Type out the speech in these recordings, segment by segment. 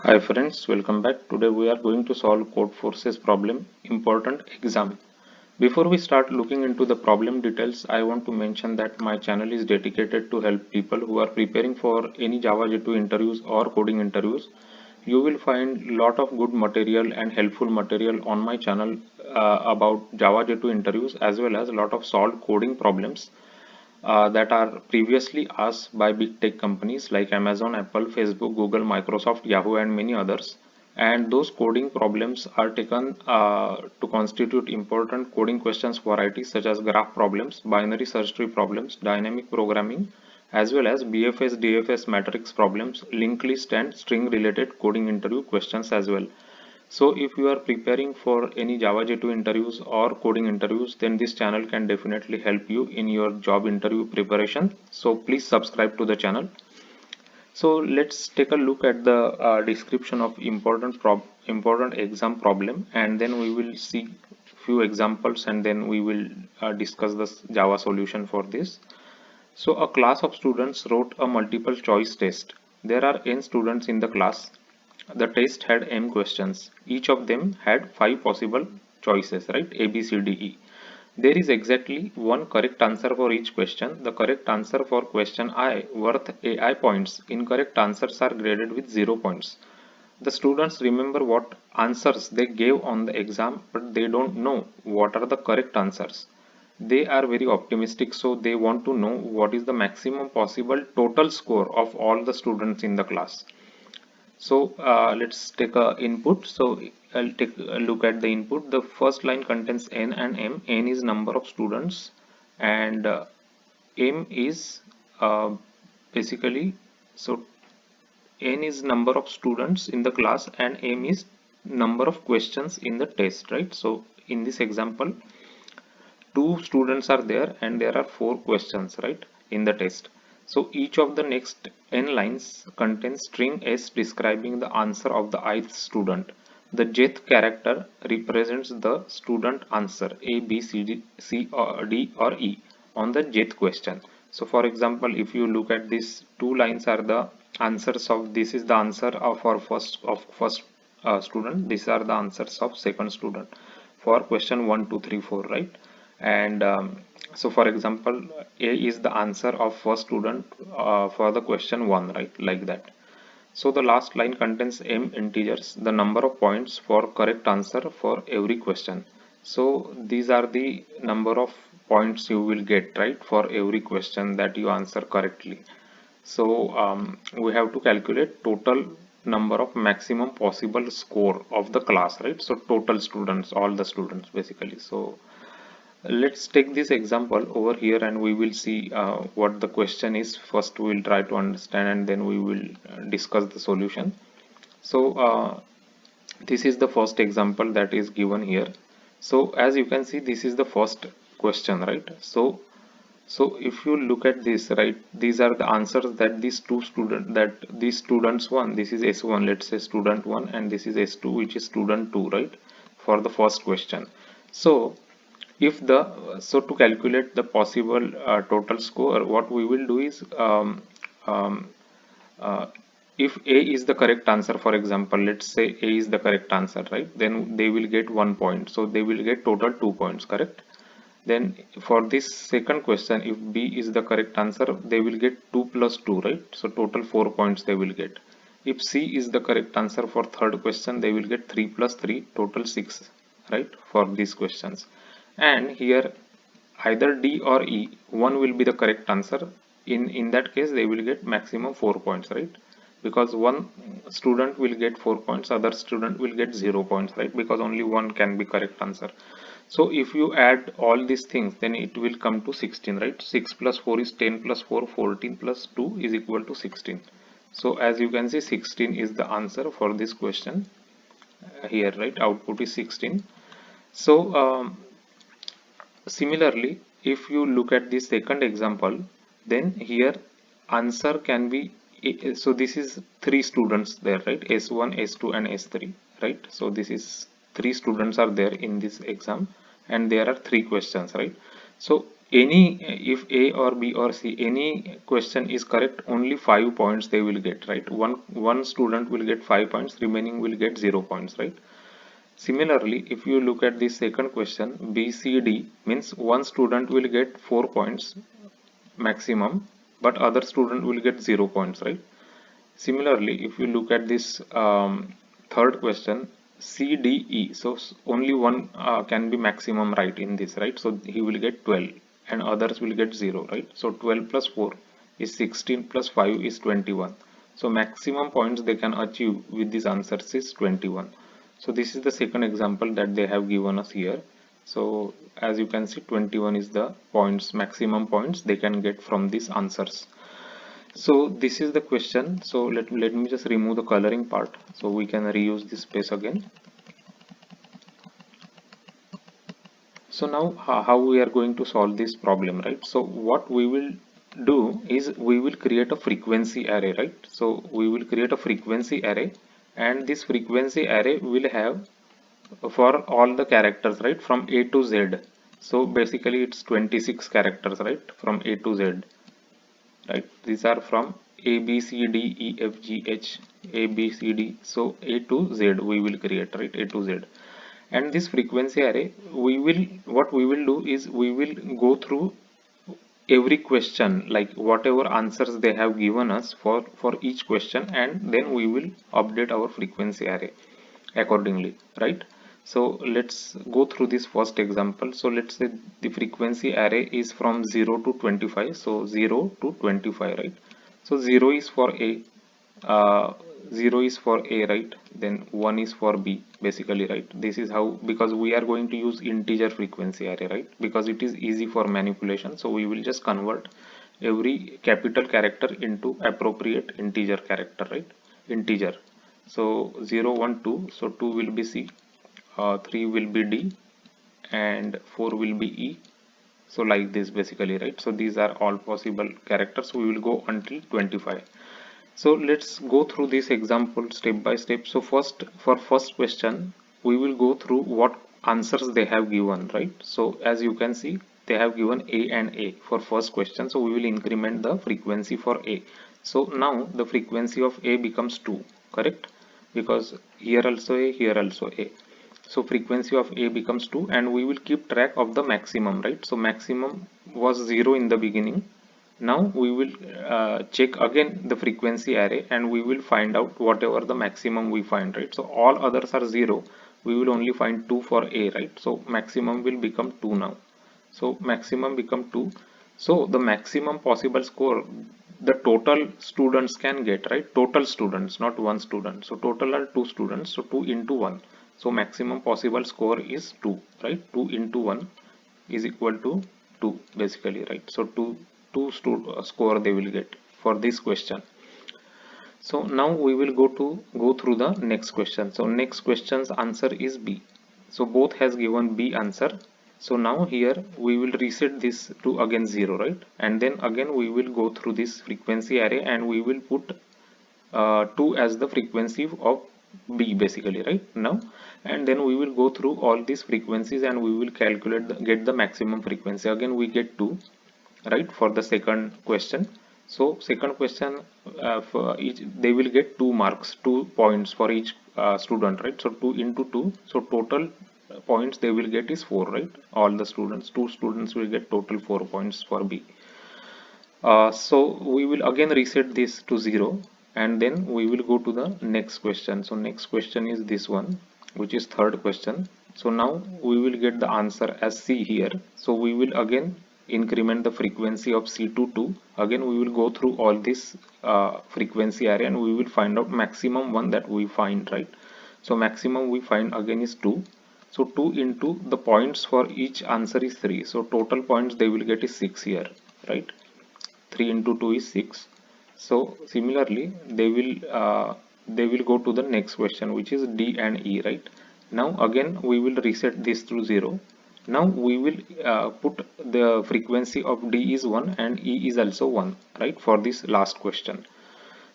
Hi friends, welcome back. Today we are going to solve Codeforces problem important exam. Before we start looking into the problem details, I want to mention that my channel is dedicated to help people who are preparing for any Java J2 interviews or coding interviews. You will find lot of good material and helpful material on my channel about Java J2 interviews as well as a lot of solved coding problems that are previously asked by big tech companies like Amazon, Apple, Facebook, Google, Microsoft, Yahoo, and many others. And those coding problems are taken to constitute important coding questions varieties such as graph problems, binary search tree problems, dynamic programming, as well as BFS, DFS matrix problems, linked list, and string related coding interview questions as well. So if you are preparing for any Java J2 interviews or coding interviews, then this channel can definitely help you in your job interview preparation. So please subscribe to the channel. So let's take a look at the description of important exam problem, and then we will see few examples, and then we will discuss the Java solution for this. So a class of students wrote a multiple choice test. There are n students in the class. The test had m questions. Each of them had 5 possible choices, right? A, B, C, D, E. There is exactly one correct answer for each question. The correct answer for question I worth AI points. Incorrect answers are graded with 0 points. The students remember what answers they gave on the exam, but they don't know what are the correct answers. They are very optimistic, so they want to know what is the maximum possible total score of all the students in the class. So let's take a input. So I'll take a look at the input. The first line contains n and m. N is number of students, and m is basically, so n is number of students in the class and m is number of questions in the test, right? So in this example, two students are there and there are four questions, right, in the test. So each of the next n lines contains string s describing the answer of the ith student. The jth character represents the student answer a, b, c, d, c or d or e on the jth question. So for example, if you look at these two lines are the answers of, this is the answer of our first student, these are the answers of second student for question 1 2 3 4, right? And so for example, a is the answer of first student for the question 1, right, like that. So the last line contains m integers, the number of points for correct answer for every question. So these are the number of points you will get, right, for every question that you answer correctly. So we have to calculate total number of maximum possible score of the class, right? So total students, all the students basically. So let's take this example over here and we will see what the question is. First we will try to understand and then we will discuss the solution. So this is the first example that is given here. So as you can see, this is the first question, right? So if you look at this, right, these are the answers that these students one, this is S1, let's say student 1, and this is S2, which is student 2, right, for the first question. So if the so to calculate the possible total score, what we will do is um, uh, if a is the correct answer, for example, let's say a is the correct answer, right, then they will get 1 point, so they will get total 2 points, correct. Then for this second question, if b is the correct answer, they will get 2 plus 2, right, so total 4 points they will get. If c is the correct answer for third question, they will get 3 plus 3, total 6, right, for these questions. And here either d or e, one will be the correct answer. In that case they will get maximum 4 points, right, because one student will get 4 points, other student will get 0 points, right, because only one can be correct answer. So if you add all these things, then it will come to 16, right? 6 plus 4 is 10 plus 4, 14 plus 2 is equal to 16. So as you can see, 16 is the answer for this question here, right? Output is 16. So similarly, if you look at the second example, then here answer can be, so this is three students there, right? S1, S2 and S3, right? So this is three students are there in this exam and there are three questions, right? So any, if A or B or C, any question is correct, only 5 points they will get, right? One student will get 5 points, remaining will get 0 points, right? Similarly, if you look at the second question, B C D, means one student will get 4 points maximum, but other student will get 0 points, right? Similarly, if you look at this third question, C, D, E, so only one can be maximum, right, in this, right? So he will get 12 and others will get 0, right? So 12 plus 4 is 16 plus 5 is 21. So maximum points they can achieve with these answers is 21. So this is the second example that they have given us here. So as you can see, 21 is the points, maximum points they can get from these answers. So this is the question. So let me just remove the coloring part so we can reuse this space again. So now how we are going to solve this problem, right? So what we will do is we will create a frequency array, right? So we will create a frequency array, and this frequency array will have for all the characters, right, from A to Z. So basically it's 26 characters, right, from A to Z. Right, these are from A B C D E F G H, A B C D, so A to Z we will create, right, A to Z. And this frequency array, we will, what we will do is we will go through every question, like whatever answers they have given us for each question, and then we will update our frequency array accordingly, right? So let's go through this first example. So let's say the frequency array is from 0 to 25, so 0 to 25, right? So 0 is for A, uh, 0 is for A, right? Then 1 is for B, basically, right? This is how, because we are going to use integer frequency array, right? Because it is easy for manipulation, so we will just convert every capital character into appropriate integer character, right? Integer. So 0 1 2, so 2 will be C, 3 will be D, and 4 will be E. So like this, basically, right? So these are all possible characters. We will go until 25. So let's go through this example step by step. So first, for first question, we will go through what answers they have given, right? So as you can see, they have given A and A for first question. So we will increment the frequency for A. So now the frequency of A becomes 2, correct? Because here also A, here also A. So frequency of A becomes 2, and we will keep track of the maximum, right? So maximum was 0 in the beginning. Now we will check again the frequency array, and we will find out whatever the maximum we find, right? So all others are 0. We will only find 2 for A, right? So maximum will become 2 now. So maximum become 2. So the maximum possible score the total students can get, right? Total students, not one student. So total are 2 students. So 2 into 1. So maximum possible score is 2, right? 2 into 1 is equal to 2, basically, right? So 2 score they will get for this question. So now we will go through the next question. So next question's answer is B. So both has given B answer. So now here we will reset this to again 0, right? And then again we will go through this frequency array, and we will put 2 as the frequency of B, basically, right now. And then we will go through all these frequencies, and we will calculate get the maximum frequency. Again we get 2, right, for the second question. So second question, for each they will get 2 marks, 2 points for each student, right? So 2 into 2, so total points they will get is 4, right? All the students, 2 students will get total 4 points for B. So we will again reset this to 0, and then we will go to the next question. So next question is this one, which is third question. So now we will get the answer as C here. So we will again increment the frequency of C to 2. Again we will go through all this frequency array, and we will find out maximum one that we find, right? So maximum we find again is 2. So 2 into the points for each answer is 3. So total points they will get is 6 here, right? 3 into 2 is 6. So similarly they will go to the next question, which is D and E, right? Now again we will reset this to 0. Now we will put the frequency of D is 1 and E is also 1, right, for this last question.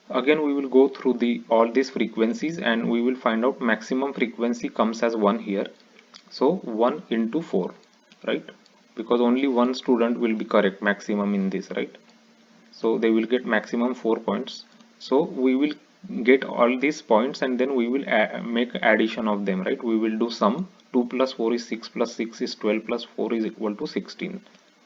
Again we will go through the all these frequencies, and we will find out maximum frequency comes as 1 here. So 1 into 4, right? because only one student will be correct maximum in this, right? So they will get maximum 4 points. So we will get all these points and then we will make addition of them, right? We will do sum. 2 plus 4 is 6 plus 6 is 12 plus 4 is equal to 16,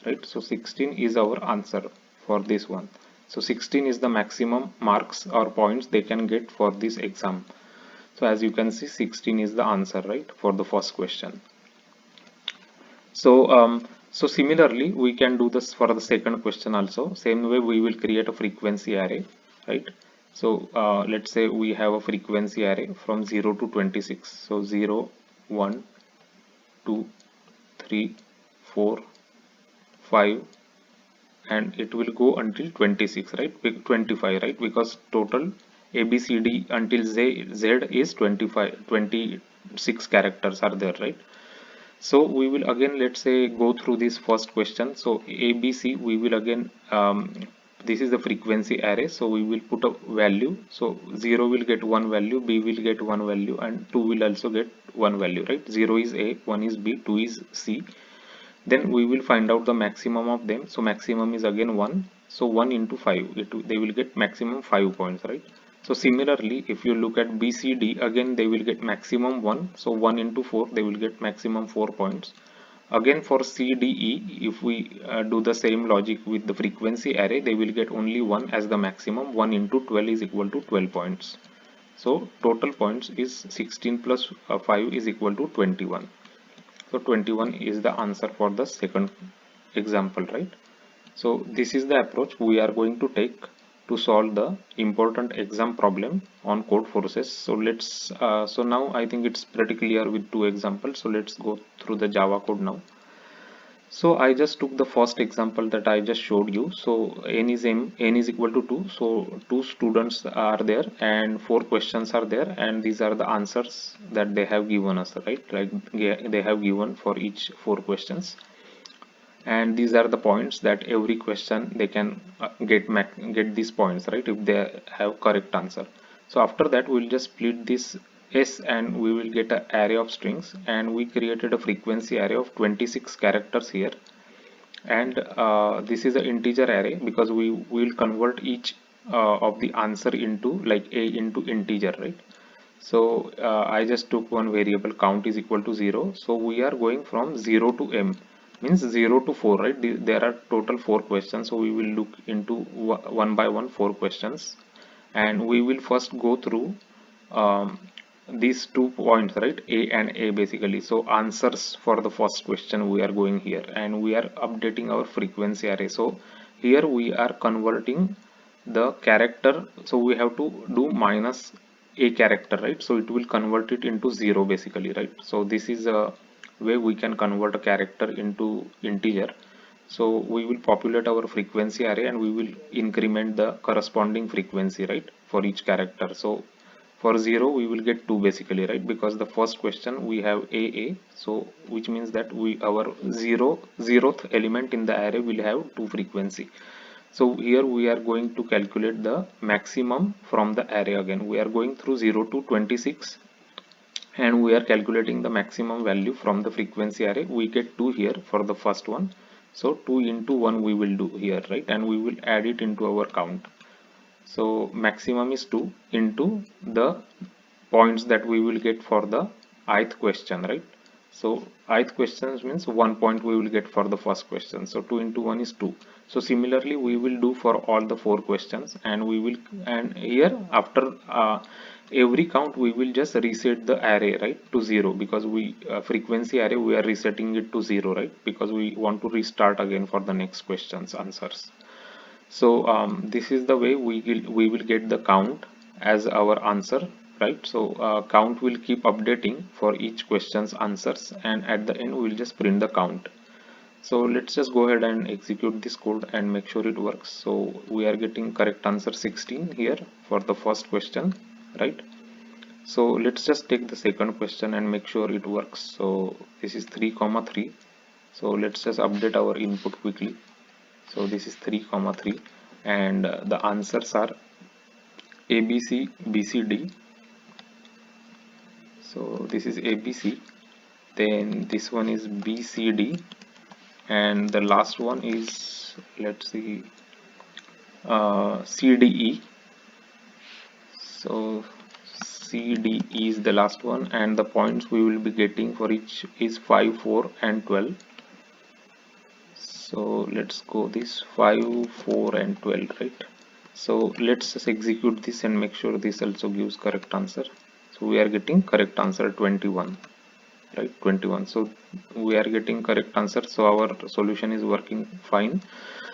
right? So 16 is our answer for this one. So 16 is the maximum marks or points they can get for this exam. So as you can see, 16 is the answer, right, for the first question. So similarly, we can do this for the second question also. Same way, we will create a frequency array, right? So let's say we have a frequency array from 0 to 26. So 0, 1, 2, 3, 4, 5, and it will go until 26, right? 25, right? Because total ABCD until Z is 25, 26 characters are there, right? So we will again, let's say, go through this first question. So ABC, we will again, this is the frequency array, so we will put a value. So 0 will get one value, B will get one value, and 2 will also get one value, right? 0 is A, 1 is B, 2 is C. Then we will find out the maximum of them. So maximum is again 1. So 1 into 5, they will get maximum 5 points, right? So similarly, if you look at BCD, again they will get maximum 1. So 1 into 4, they will get maximum 4 points. Again for CDE, if we do the same logic with the frequency array, they will get only 1 as the maximum. 1 into 12 is equal to 12 points. So total points is 16 plus 5 is equal to 21. So 21 is the answer for the second example, right? So this is the approach we are going to take to solve the important exam problem on Codeforces. So so now I think it's pretty clear with two examples. So let's go through the Java code now. So I just took the first example that I just showed you. So n is equal to 2. So two students are there and four questions are there, and these are the answers that they have given us, right? Like they have given for each four questions, and these are the points that every question they can get these points, right, if they have correct answer. So after that we'll just split this S and we will get an array of strings, and we created a frequency array of 26 characters here. And this is an integer array because we will convert each of the answer into like a into integer, right? So I just took one variable, count is equal to 0. So we are going from 0 to m, means 0 to 4, right? There are total 4 questions. So we will look into one by one 4 questions, and we will first go through um, these 2 points, right? A and A basically. So answers for the first question we are going here, and we are updating our frequency array. So here we are converting the character. So we have to do minus a character, right? So it will convert it into 0 basically, right? So this is a way we can convert a character into integer. So we will populate our frequency array and we will increment the corresponding frequency, right, for each character. So for 0 we will get 2 basically, right, because the first question we have AA. So which means that our 0th element in the array will have 2 frequency. So here we are going to calculate the maximum from the array. Again we are going through 0 to 26 and we are calculating the maximum value from the frequency array. We get 2 here for the first one. So 2 into 1 we will do here, right, and we will add it into our count. So maximum is 2 into the points that we will get for the ith question, right? So ith question means 1 point we will get for the first question. So 2 into 1 is 2. So similarly we will do for all the 4 questions, and here after every count we will just reset the array, right, to 0, because we frequency array we are resetting it to 0, right, because we want to restart again for the next questions answers. So this is the way we will get the count as our answer, right? So count will keep updating for each question's answers, and at the end we will just print the count. So let's just go ahead and execute this code and make sure it works. So we are getting correct answer 16 here for the first question, right? So let's just take the second question and make sure it works. So this is 3 comma 3. So let's just update our input quickly. So this is 3 comma 3, and the answers are ABC, BCD. So this is ABC, then this one is BCD, and the last one is, let's see, CDE. So CDE is the last one, and the points we will be getting for each is 5, 4 and 12. So let's go this 5, 4 and 12, right? So let's just execute this and make sure this also gives correct answer. So we are getting correct answer 21, right? 21. So we are getting correct answer, so our solution is working fine.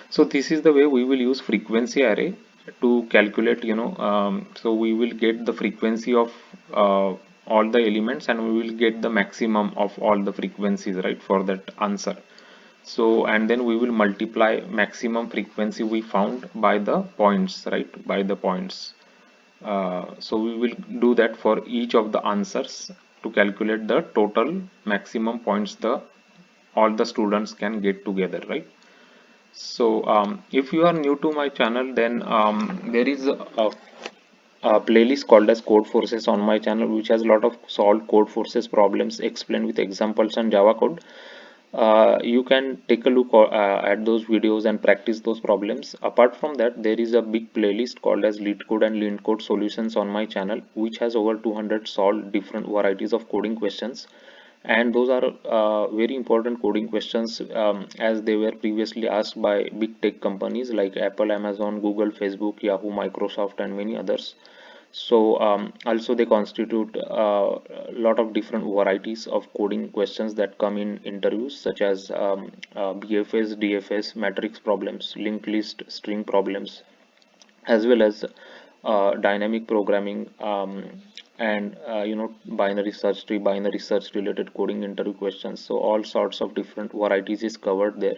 So this is the way we will use frequency array to calculate, so we will get the frequency of all the elements, and we will get the maximum of all the frequencies, right, for that answer. So, and then we will multiply maximum frequency we found by the points, right, by the points. So we will do that for each of the answers to calculate the total maximum points the all the students can get together, right? So if you are new to my channel, then there is a playlist called as Codeforces on my channel, which has a lot of solved Codeforces problems explained with examples and Java code. You can take a look at those videos and practice those problems. Apart from that, there is a big playlist called as LeetCode and LeanCode Solutions on my channel, which has over 200 solved different varieties of coding questions. And those are very important coding questions, as they were previously asked by big tech companies like Apple, Amazon, Google, Facebook, Yahoo, Microsoft, and many others. So also they constitute a lot of different varieties of coding questions that come in interviews, such as BFS, DFS, matrix problems, linked list, string problems, as well as dynamic programming, and binary search tree, binary search related coding interview questions. So all sorts of different varieties is covered there.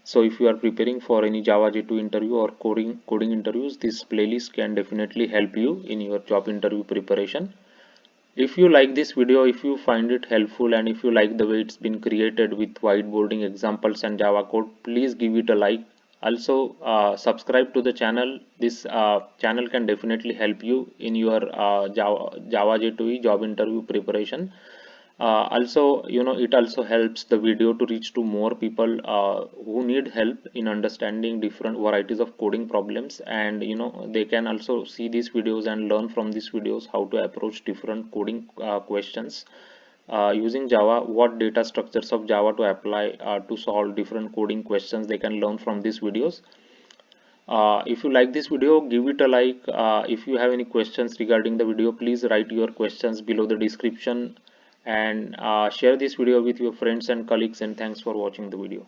So if you are preparing for any Java J2 interview or coding interviews, this playlist can definitely help you in your job interview preparation. If you like this video, if you find it helpful, and if you like the way it's been created with whiteboarding examples and Java code, please give it a like. Also subscribe to the channel. This channel can definitely help you in your Java J2E job interview preparation. Also, it also helps the video to reach to more people who need help in understanding different varieties of coding problems, and they can also see these videos and learn from these videos how to approach different coding questions using Java, what data structures of Java to apply to solve different coding questions. They can learn from these videos. If you like this video, give it a like. If you have any questions regarding the video, please write your questions below the description, and share this video with your friends and colleagues, and thanks for watching the video.